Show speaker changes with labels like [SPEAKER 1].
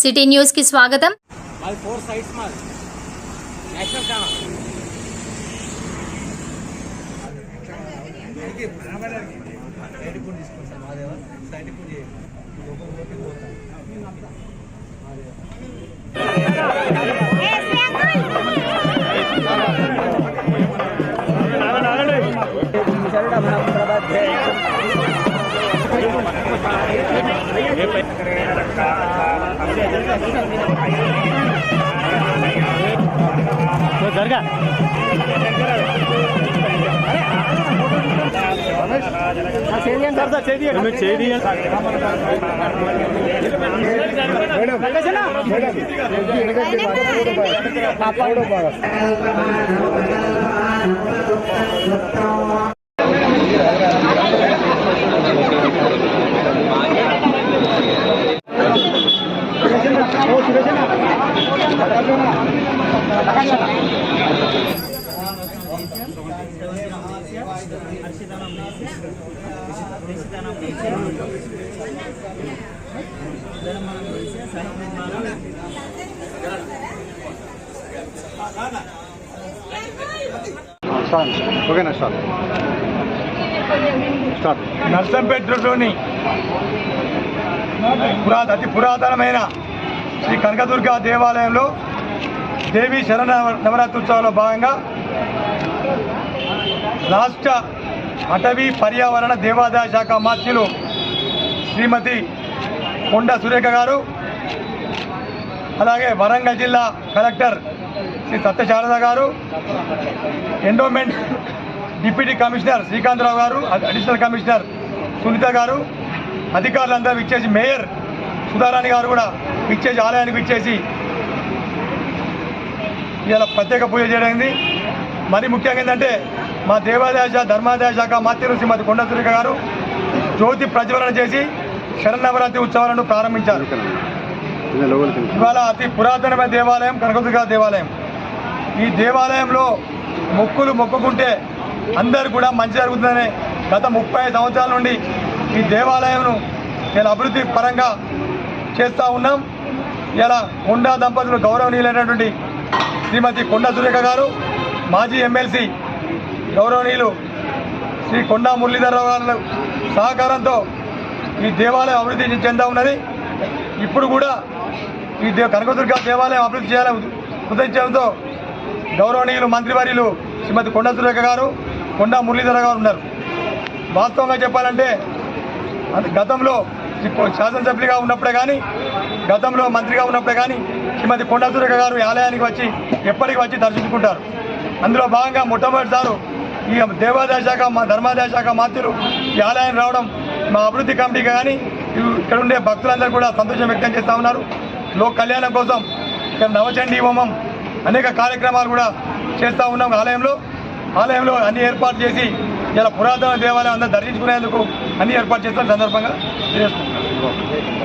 [SPEAKER 1] City news కి స్వాగతం.
[SPEAKER 2] జరగా
[SPEAKER 3] నర్సంపేటలోని అతి పురాతనమైన శ్రీ కనకదుర్గ దేవాలయంలో దేవి నవరాత్రి ఉత్సవాల్లో భాగంగా రాష్ట్ర అటవీ పర్యావరణ దేవాదాయ శాఖ మంత్రులు శ్రీమతి కొండ సురేఖ గారు, అలాగే వరంగల్ జిల్లా కలెక్టర్ శ్రీ సత్యశారద గారు, ఎండోమెంట్ డిప్యూటీ కమిషనర్ శ్రీకాంతరావు గారు, అడిషనల్ కమిషనర్ సునీత గారు, అధికారులందరూ విచ్చేసి, మేయర్ సుధారాణి గారు కూడా విచ్చేసి, ఆలయానికి విచ్చేసి ఇలా ప్రత్యేక పూజ చేయడానికి. మరి ముఖ్యంగా ఏంటంటే మా దేవాదాయ ధర్మాదాయ శాఖ మంత్రులు శ్రీమతి కొండ సురేఖ గారు జ్యోతి ప్రజ్వలన చేసి శరన్నవరాత్రి ఉత్సవాలను ప్రారంభించారు. ఇవాళ అతి పురాతనమైన దేవాలయం కనకదుర్గ దేవాలయం. ఈ దేవాలయంలో మొక్కులు మొక్కుకుంటే అందరు కూడా మంచి జరుగుతుందనే గత 30 సంవత్సరాల నుండి ఈ దేవాలయంను ఇలా అభివృద్ధి పరంగా చేస్తూ ఉన్నాం. ఇలా కొండా దంపతులు గౌరవనీయులైనటువంటి శ్రీమతి కొండ సురేఖ గారు, మాజీ ఎమ్మెల్సీ గౌరవనీయులు శ్రీ కొండా మురళీధరరావు గారి సహకారంతో ఈ దేవాలయం అభివృద్ధి చెందా ఉన్నది. ఇప్పుడు కూడా ఈ కనకదుర్గ దేవాలయం అభివృద్ధి చేయాలని ఉద్దేశంతో గౌరవనీయులు మంత్రివర్యులు శ్రీమతి కొండ సురేఖ గారు, కొండా మురళీధరరావు గారు ఉన్నారు. వాస్తవంగా చెప్పాలంటే గతంలో శాసనసభ్యులుగా ఉన్నప్పుడే కానీ, గతంలో మంత్రిగా ఉన్నప్పుడే కానీ శ్రీమతి కొండ సురేఖ గారు ఈ ఆలయానికి వచ్చి ఎప్పటికి వచ్చి దర్శించుకుంటారు. అందులో భాగంగా మొట్టమొదటిసారి ఈ దేవాదాయ శాఖ, మా ధర్మాదాయ శాఖ మంత్రులు ఈ ఆలయానికి రావడం మా అభివృద్ధి కమిటీకి కానీ ఇక్కడ ఉండే భక్తులందరూ కూడా సంతోషం వ్యక్తం చేస్తూ ఉన్నారు. లోక్ కళ్యాణం కోసం ఇక్కడ నవచండీ హోమం అనేక కార్యక్రమాలు కూడా చేస్తూ ఉన్నాం. ఆలయంలో అన్ని ఏర్పాటు చేసి ఇలా పురాతన దేవాలయం అందరూ దర్శించుకునేందుకు అన్ని ఏర్పాటు చేస్తున్న సందర్భంగా తెలియజేస్తున్నాం.